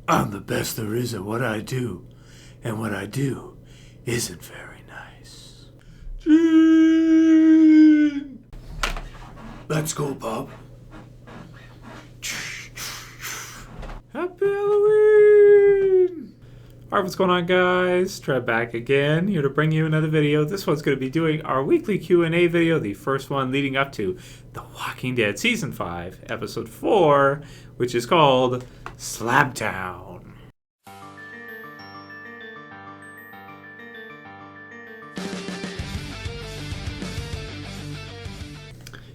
I'm the best there is at what I do, and what I do isn't very nice. Gene! Let's go, Bob. Happy Halloween! Alright, what's going on, guys? Trev back again, here to bring you another video. This one's going to be doing our weekly Q&A video, the first one leading up to The Walking Dead Season 5, Episode 4, which is called Slabtown.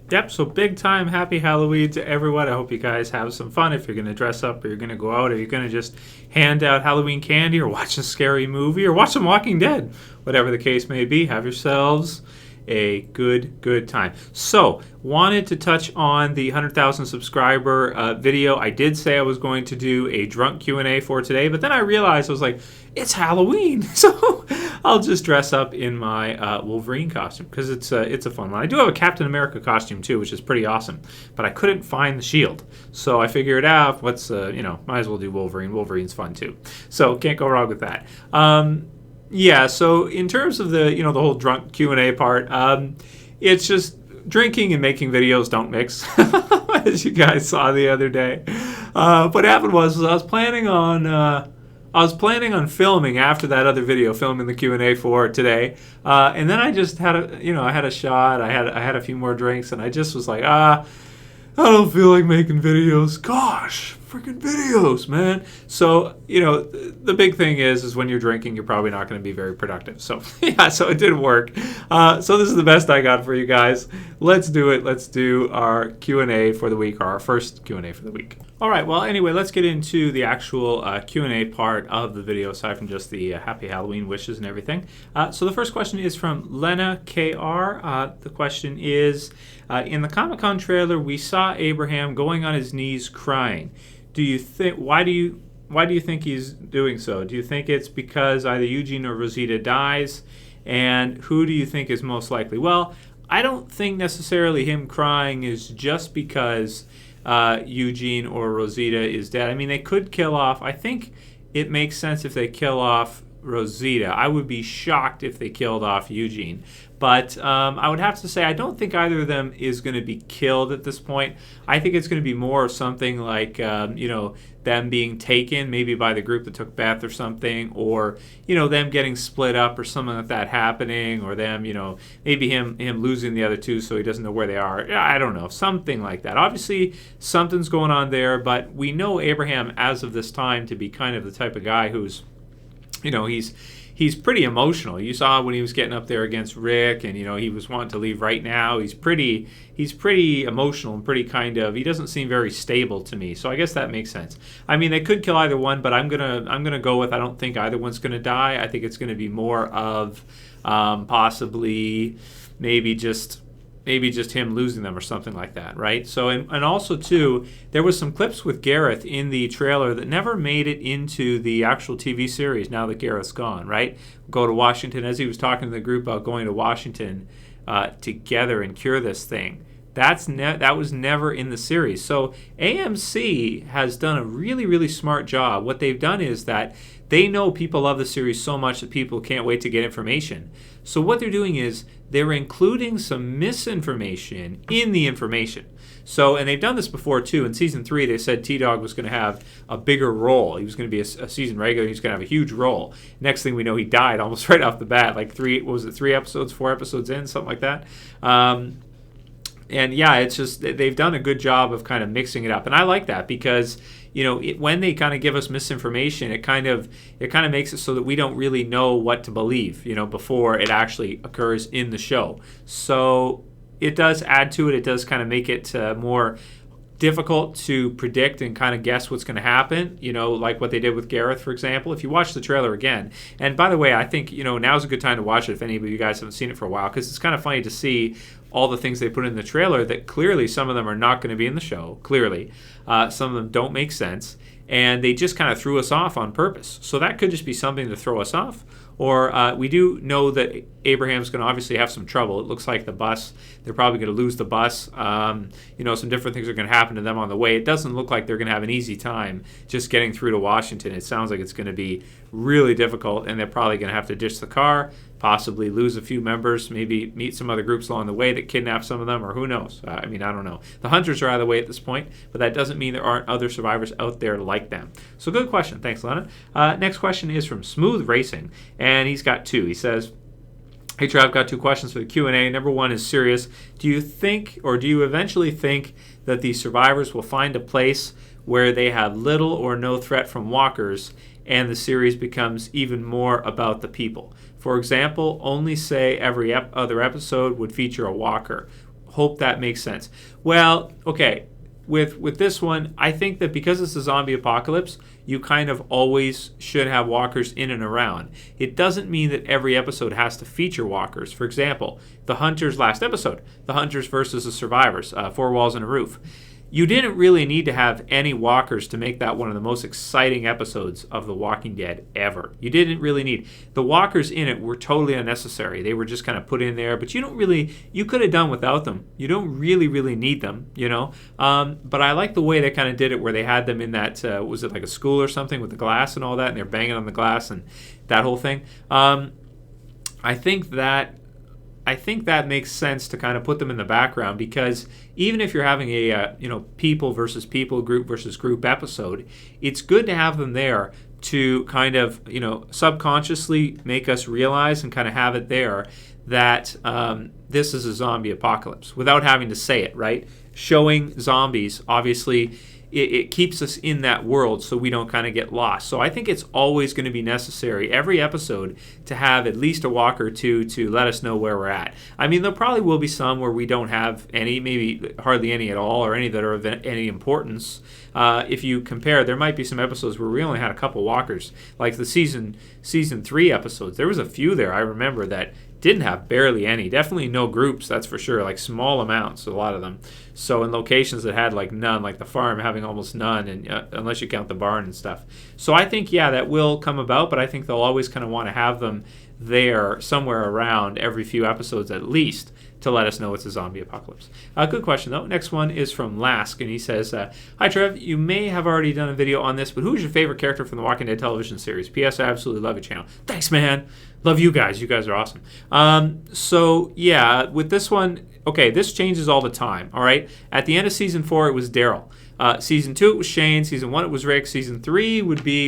Yep, so big time happy Halloween to everyone. I hope you guys have some fun if you're going to dress up or you're going to go out or you're going to just hand out Halloween candy or watch a scary movie or watch some Walking Dead. Whatever the case may be, have yourselves a good time. So, wanted to touch on the 100,000 subscriber video. I did say I was going to do a drunk Q&A for today, but then I realized I was like, it's Halloween, so I'll just dress up in my Wolverine costume because it's a fun one. I do have a Captain America costume too, which is pretty awesome, but I couldn't find the shield, so I figured out might as well do Wolverine. Wolverine's fun too, so can't go wrong with that. Yeah, so in terms of the the whole drunk Q&A part, it's just drinking and making videos don't mix, as you guys saw the other day. What happened was I was planning on filming after that other video, filming the Q&A for today, and then I just had I had a shot, I had a few more drinks, and I just was like, I don't feel like making videos. Gosh, freaking videos, man. So, the big thing is when you're drinking, you're probably not going to be very productive. So, yeah, so it didn't work. So this is the best I got for you guys. Let's do it. Let's do our Q&A for the week, or our first Q&A for the week. All right, well, anyway, let's get into the actual Q&A part of the video, aside from just the happy Halloween wishes and everything. So the first question is from Lena KR. The question is, in the Comic-Con trailer, we saw Abraham going on his knees crying. Why do you think he's doing so? Do you think it's because either Eugene or Rosita dies? And who do you think is most likely? Well, I don't think necessarily him crying is just because Eugene or Rosita is dead. I mean, they could kill off. I think it makes sense if they kill off Rosita. I would be shocked if they killed off Eugene. But I would have to say I don't think either of them is going to be killed at this point. I think it's going to be more something like, them being taken maybe by the group that took Beth or something, or, them getting split up or something like that happening, or them, maybe him losing the other two so he doesn't know where they are. I don't know, something like that. Obviously, something's going on there, but we know Abraham as of this time to be kind of the type of guy who's, he's pretty emotional. You saw when he was getting up there against Rick, and he was wanting to leave right now. He's pretty emotional and pretty he doesn't seem very stable to me. So I guess that makes sense. I mean, they could kill either one, but I'm gonna go with I don't think either one's gonna die. I think it's gonna be more of possibly maybe just him losing them or something like that, right? So, and also, too, there was some clips with Gareth in the trailer that never made it into the actual TV series now that Gareth's gone, right? Go to Washington, as he was talking to the group about going to Washington together and cure this thing. That was never in the series. So AMC has done a really, really smart job. What they've done is that they know people love the series so much that people can't wait to get information. So what they're doing is they're including some misinformation in the information. So, and they've done this before too. In season 3, they said T-Dog was going to have a bigger role. He was going to be a season regular. He was going to have a huge role. Next thing we know, he died almost right off the bat. Like 4 episodes in, something like that. And yeah, it's just they've done a good job of kind of mixing it up, and I like that because when they kind of give us misinformation, it kind of makes it so that we don't really know what to believe, before it actually occurs in the show. So it does add to it. It does kind of make it more difficult to predict and kind of guess what's going to happen, like what they did with Gareth, for example. If you watch the trailer again, and by the way, I think, now's a good time to watch it if any of you guys haven't seen it for a while, because it's kind of funny to see all the things they put in the trailer that clearly some of them are not going to be in the show, clearly. Some of them don't make sense, and they just kind of threw us off on purpose. So that could just be something to throw us off, Or we do know that Abraham's going to obviously have some trouble. It looks like the bus, they're probably going to lose the bus. Some different things are going to happen to them on the way. It doesn't look like they're going to have an easy time just getting through to Washington. It sounds like it's going to be really difficult, and they're probably going to have to ditch the car, possibly lose a few members, maybe meet some other groups along the way that kidnap some of them, or who knows. I don't know. The hunters are out of the way at this point, but that doesn't mean there aren't other survivors out there like them. So good question. Thanks, Lena. Next question is from Smooth Racing, and he's got two. He says, hey, Trev, I've got two questions for the Q&A. Number one is serious. Do you think, or do you eventually think, that the survivors will find a place where they have little or no threat from walkers and the series becomes even more about the people? For example, only say every other episode would feature a walker. Hope that makes sense. Well, okay. With this one, I think that because it's a zombie apocalypse, you kind of always should have walkers in and around. It doesn't mean that every episode has to feature walkers. For example, the Hunters last episode, the Hunters versus the Survivors, 4 walls and a roof. You didn't really need to have any walkers to make that one of the most exciting episodes of The Walking Dead ever. You didn't really need. The walkers in it were totally unnecessary. They were just kind of put in there, but you could have done without them. You don't really need them, But I like the way they kind of did it, where they had them in that, was it like a school or something with the glass and all that, and they're banging on the glass and that whole thing. I think that makes sense to kind of put them in the background, because even if you're having a people versus people, group versus group episode, it's good to have them there to kind of subconsciously make us realize and kind of have it there that this is a zombie apocalypse without having to say it, right? Showing zombies, obviously, it keeps us in that world so we don't kind of get lost. So I think it's always going to be necessary every episode to have at least a walker or two to let us know where we're at. I mean, there probably will be some where we don't have any, maybe hardly any at all, or any that are of any importance. If you compare, there might be some episodes where we only had a couple walkers, like the season 3 episodes. There was a few there, I remember, that didn't have barely any. Definitely no groups, that's for sure, like small amounts, a lot of them. So in locations that had like none, like the farm having almost none, and unless you count the barn and stuff. So I think, that will come about, but I think they'll always kind of want to have them there somewhere around every few episodes at least to let us know it's a zombie apocalypse. Good question, though. Next one is from Lask, and he says, hi, Trev. You may have already done a video on this, but who's your favorite character from the Walking Dead television series? P.S. I absolutely love your channel. Thanks, man. Love you guys. You guys are awesome. With this one, okay, this changes all the time, all right? At the end of Season 4, it was Daryl. Season 2, it was Shane. Season 1, it was Rick. Season 3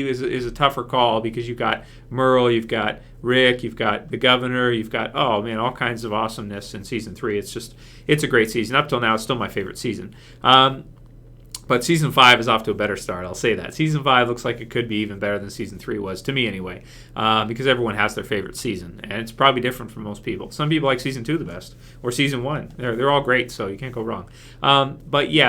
is a tougher call, because you've got Merle, you've got Rick, you've got the governor, you've got, all kinds of awesomeness in Season 3. It's a great season. Up till now, it's still my favorite season. But Season 5 is off to a better start, I'll say that. Season 5 looks like it could be even better than Season 3 was, to me anyway, because everyone has their favorite season, and it's probably different for most people. Some people like Season 2 the best, or Season 1. They're all great, so you can't go wrong.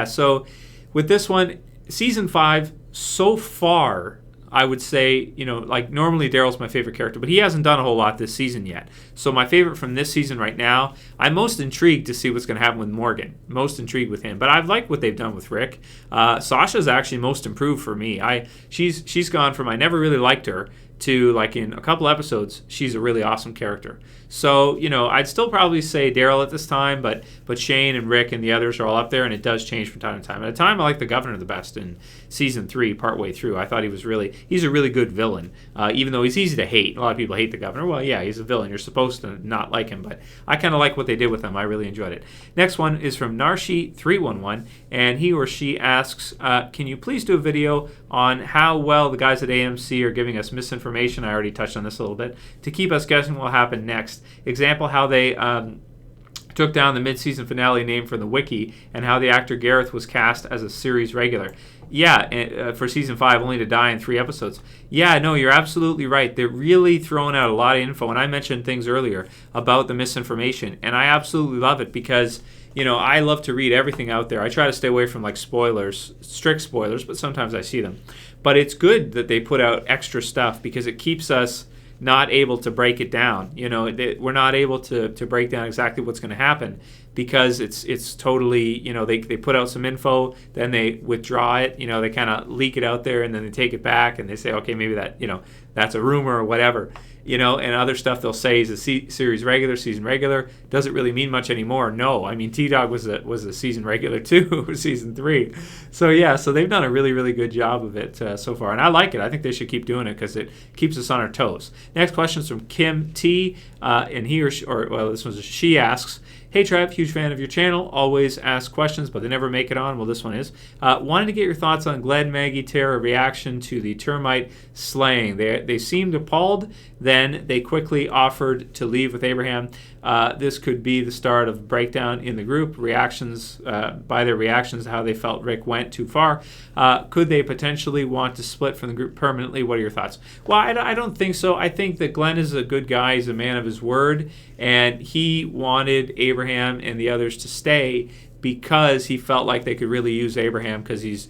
So with this one, Season 5, so far, I would say, normally Daryl's my favorite character, but he hasn't done a whole lot this season yet. So my favorite from this season right now, I'm most intrigued to see what's going to happen with Morgan. Most intrigued with him. But I've liked what they've done with Rick. Sasha's actually most improved for me. She's gone from I never really liked her to, like, in a couple episodes, she's a really awesome character. So, I'd still probably say Daryl at this time, but Shane and Rick and the others are all up there, and it does change from time to time. At a time, I like the Governor the best in Season 3, partway through. I thought he's a really good villain, even though he's easy to hate. A lot of people hate the Governor. Well, yeah, he's a villain. You're supposed to not like him, but I kind of like what they did with him. I really enjoyed it. Next one is from Narshi311, and he or she asks, can you please do a video on how well the guys at AMC are giving us misinformation? I already touched on this a little bit. To keep us guessing what will happen next. Example, how they took down the mid-season finale name from the wiki, and how the actor Gareth was cast as a series regular. For Season 5, only to die in 3 episodes. Yeah, no, you're absolutely right. They're really throwing out a lot of info, and I mentioned things earlier about the misinformation, and I absolutely love it because, I love to read everything out there. I try to stay away from, spoilers, strict spoilers, but sometimes I see them. But it's good that they put out extra stuff because it keeps us not able to break it down. We're not able to break down exactly what's going to happen because it's totally, they put out some info, then they withdraw it, they kind of leak it out there, and then they take it back and they say, okay, maybe that, that's a rumor or whatever. And other stuff they'll say is a series regular, season regular. Doesn't really mean much anymore. No, I mean, T-Dog was a season regular too, season 3. So they've done a really, really good job of it so far. And I like it. I think they should keep doing it because it keeps us on our toes. Next question is from Kim T. And he or she asks, hey, Trev, huge fan of your channel. Always ask questions, but they never make it on. Well, this one is. Wanted to get your thoughts on Glenn, Maggie, Tara reaction to the termite slaying. They seemed appalled. Then they quickly offered to leave with Abraham. This could be the start of a breakdown in the group. By their reactions, how they felt Rick went too far. Could they potentially want to split from the group permanently? What are your thoughts? Well, I don't think so. I think that Glenn is a good guy. He's a man of his word. And he wanted Abraham and the others to stay because he felt like they could really use Abraham because he's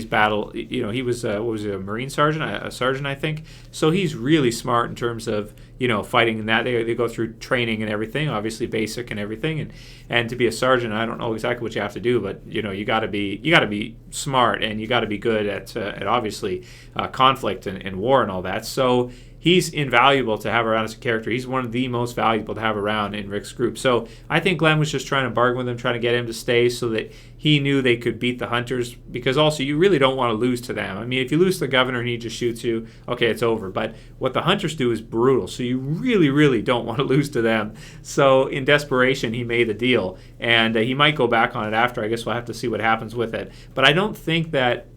battle, he was, a Marine sergeant, a sergeant, I think. So he's really smart in terms of, fighting in that. They go through training and everything, obviously basic and everything. And to be a sergeant, I don't know exactly what you have to do, but, you got to be smart, and you got to be good at obviously conflict and war and all that. So he's invaluable to have around as a character. He's one of the most valuable to have around in Rick's group. So I think Glenn was just trying to bargain with him, trying to get him to stay so that he knew they could beat the hunters, because also you really don't want to lose to them. I mean, if you lose to the governor and he just shoots you, okay, it's over. But what the hunters do is brutal, so you really, really don't want to lose to them. So in desperation, he made the deal, and he might go back on it after. I guess we'll have to see what happens with it. But I don't think that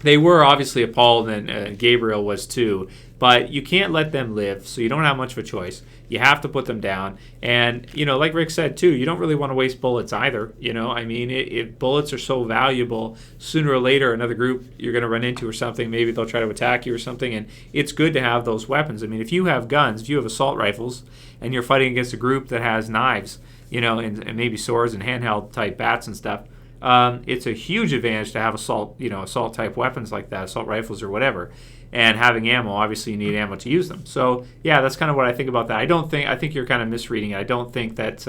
they were obviously appalled, and Gabriel was too. But you can't let them live, so you don't have much of a choice. You have to put them down. And, like Rick said, too, you don't really want to waste bullets either. I mean, if bullets are so valuable, sooner or later, another group you're going to run into or something, maybe they'll try to attack you or something, and it's good to have those weapons. I mean, if you have guns, if you have assault rifles, and you're fighting against a group that has knives, and maybe swords and handheld-type bats and stuff, it's a huge advantage to have assault-type weapons like that, assault rifles or whatever. And having ammo, obviously you need ammo to use them. So yeah, that's kind of what I think about that. I think you're kind of misreading it. I don't think that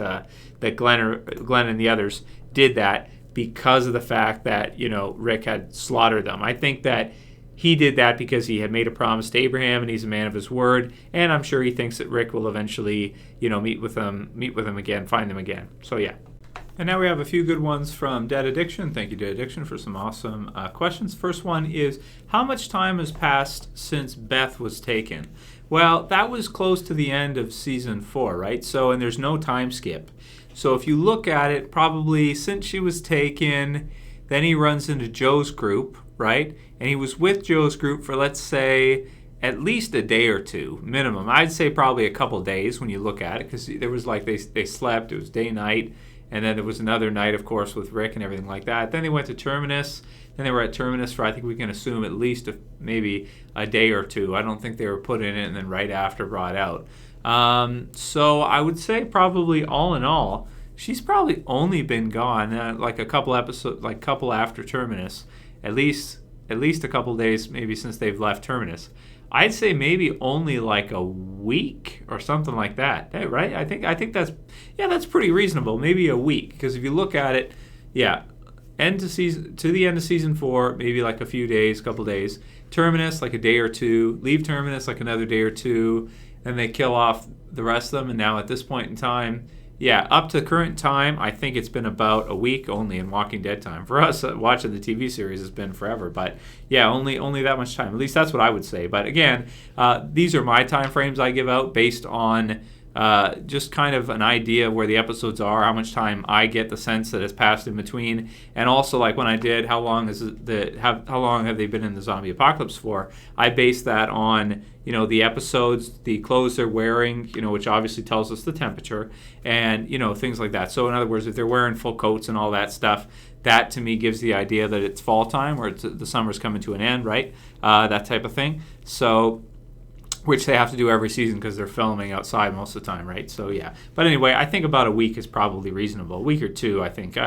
Glenn and the others did that because of the fact that Rick had slaughtered them. I think that he did that because he had made a promise to Abraham, and he's a man of his word. And I'm sure he thinks that Rick will eventually meet with them again, find them again. So yeah. And now we have a few good ones from Dead Addiction. Thank you, Dead Addiction, for some awesome questions. First one is, how much time has passed since Beth was taken? Well, that was close to the end of season 4, right? So, and there's no time skip. So if you look at it, probably since she was taken, then he runs into Joe's group, right? And he was with Joe's group for, let's say, at least a day or two, minimum. I'd say probably a couple days when you look at it, because there was like they slept, it was day, night. And then there was another night, of course, with Rick and everything like that. Then they went to Terminus. Then they were at Terminus for, I think we can assume, at least maybe a day or two. I don't think they were put in it and then right after brought out. So I would say probably all in all, she's probably only been gone like a couple episodes, like couple after Terminus, at least a couple days maybe since they've left Terminus. I'd say maybe only like a week or something like that, right? I think that's pretty reasonable. Maybe a week, because if you look at it, yeah, to the end of season 4, maybe like a few days, couple days. Terminus like a day or two. Leave Terminus like another day or two, and they kill off the rest of them. And now at this point in time, yeah, up to current time, I think it's been about a week only in Walking Dead time. For us, watching the TV series has been forever. But yeah, only that much time. At least that's what I would say. But again, these are my time frames I give out based on just kind of an idea where the episodes are, how much time I get the sense that has passed in between, and also like when I did how long have they been in the zombie apocalypse for? I base that on the episodes, the clothes they're wearing, which obviously tells us the temperature, and things like that. So in other words, if they're wearing full coats and all that stuff, that to me gives the idea that it's fall time or the summer's coming to an end, right? That type of thing. So, which they have to do every season because they're filming outside most of the time, right? So yeah. But anyway, I think about a week is probably reasonable. A week or two, I think.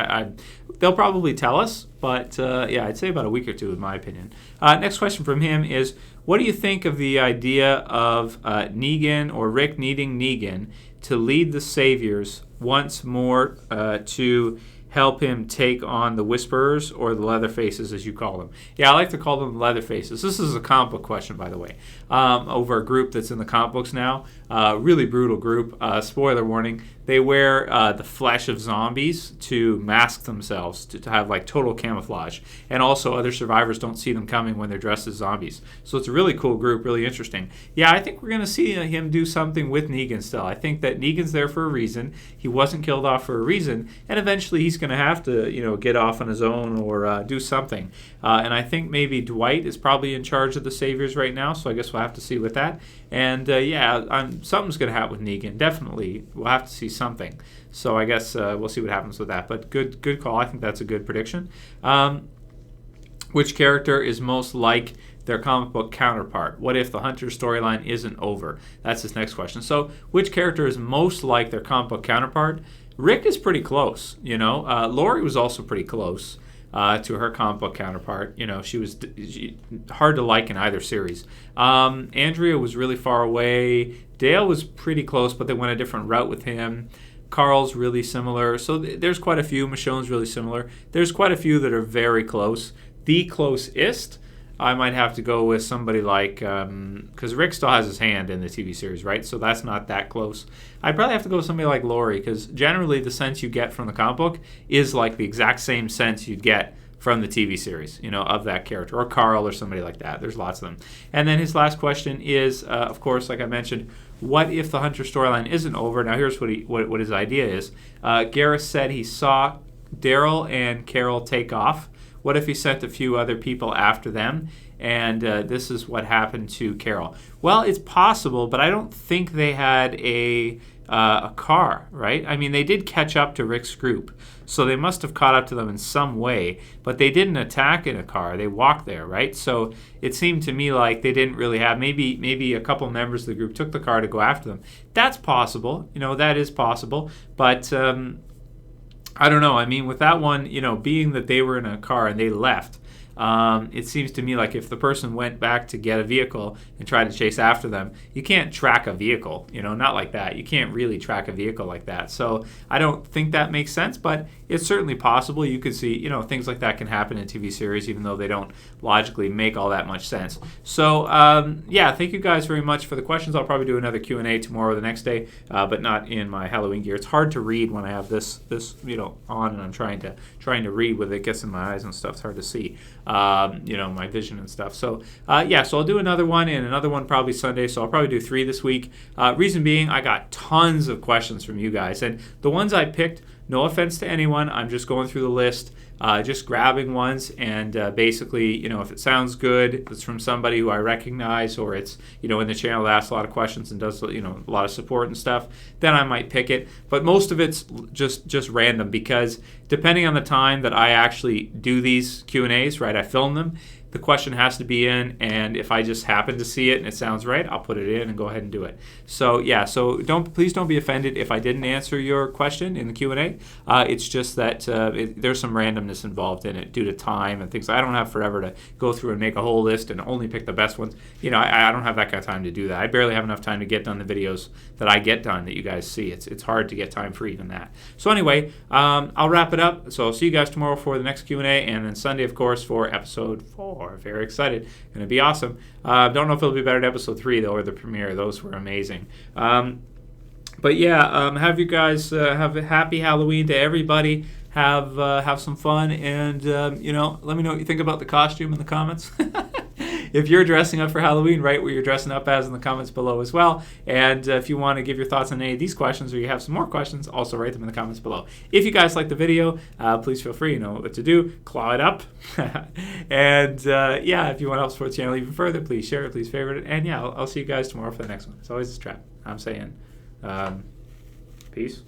They'll probably tell us, but yeah, I'd say about a week or two in my opinion. Next question from him is, what do you think of the idea of Negan or Rick needing Negan to lead the Saviors once more to help him take on the Whisperers, or the Leatherfaces, as you call them. Yeah, I like to call them Leatherfaces. This is a comic book question, by the way, over a group that's in the comic books now. Really brutal group. Spoiler warning. They wear the flesh of zombies to mask themselves, to have like total camouflage. And also other survivors don't see them coming when they're dressed as zombies. So it's a really cool group, really interesting. Yeah, I think we're going to see him do something with Negan still. I think that Negan's there for a reason. He wasn't killed off for a reason. And eventually he's going to have to, get off on his own or do something. And I think maybe Dwight is probably in charge of the Saviors right now. So I guess we'll have to see with that. And something's going to happen with Negan. Definitely, we'll have to see something. So I guess we'll see what happens with that. But good call. I think that's a good prediction. Which character is most like their comic book counterpart? What if the Hunter storyline isn't over? That's his next question. So which character is most like their comic book counterpart? Rick is pretty close. Lori was also pretty close to her comic book counterpart. She was hard to like in either series. Andrea was really far away. Dale was pretty close, but they went a different route with him. Carl's really similar. So there's quite a few. Michonne's really similar. There's quite a few that are very close. The closest, I might have to go with somebody like, because Rick still has his hand in the TV series, right? So that's not that close. I'd probably have to go with somebody like Lori, because generally the sense you get from the comic book is like the exact same sense you'd get from the TV series, of that character, or Carl or somebody like that. There's lots of them. And then his last question is, of course, like I mentioned, what if the Hunter storyline isn't over? Now here's what his idea is. Gareth said he saw Daryl and Carol take off. What if he sent a few other people after them? And this is what happened to Carol. Well, it's possible, but I don't think they had a car, right? I mean, they did catch up to Rick's group, so they must have caught up to them in some way, but they didn't attack in a car. They walked there, right? So it seemed to me like they didn't really have, maybe a couple members of the group took the car to go after them. That's possible. That is possible, but I don't know. I mean, with that one, being that they were in a car and they left, it seems to me like if the person went back to get a vehicle and tried to chase after them, you can't track a vehicle, not like that. You can't really track a vehicle like that. So I don't think that makes sense, but it's certainly possible. You could see, things like that can happen in TV series, even though they don't logically make all that much sense. So, thank you guys very much for the questions. I'll probably do another Q&A tomorrow or the next day, but not in my Halloween gear. It's hard to read when I have this on and I'm trying to read with it gets in my eyes and stuff. It's hard to see. My vision and stuff. So, so I'll do another one and another one probably Sunday. So I'll probably do 3 this week. Reason being, I got tons of questions from you guys. And the ones I picked, no offense to anyone, I'm just going through the list, just grabbing ones. And basically, if it sounds good, if it's from somebody who I recognize, or it's, in the channel that asks a lot of questions and does, a lot of support and stuff, then I might pick it. But most of it's just random, because depending on the time that I actually do these Q&As, right, I film them, the question has to be in, and if I just happen to see it and it sounds right, I'll put it in and go ahead and do it. So please don't be offended if I didn't answer your question in the Q&A. It's just that there's some randomness involved in it due to time and things. I don't have forever to go through and make a whole list and only pick the best ones. I don't have that kind of time to do that. I barely have enough time to get done the videos that I get done that you guys see. It's hard to get time for even that. So anyway, I'll wrap it up. So I'll see you guys tomorrow for the next Q&A, and then Sunday, of course, for episode 4. Very excited. Going to be awesome. Don't know if it'll be better than episode 3, though, or the premiere. Those were amazing. Have you guys have a happy Halloween to everybody. Have some fun, and let me know what you think about the costume in the comments. If you're dressing up for Halloween, write what you're dressing up as in the comments below as well. And if you want to give your thoughts on any of these questions, or you have some more questions, also write them in the comments below. If you guys like the video, please feel free, what to do. Claw it up. And if you want to help support the channel even further, please share it, please favorite it. And I'll see you guys tomorrow for the next one. It's always a trap. I'm saying peace.